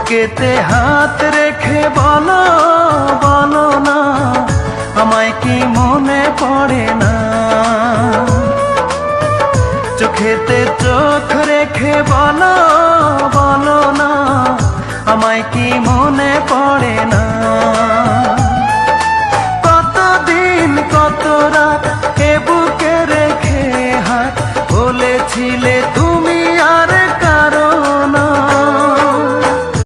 বুকেতে হাত রেখে বলো বলো না, আমায় কি মনে পড়ে না? চোখেতে চোখ রেখে বলো বলো না, আমায় কি মনে পড়ে না?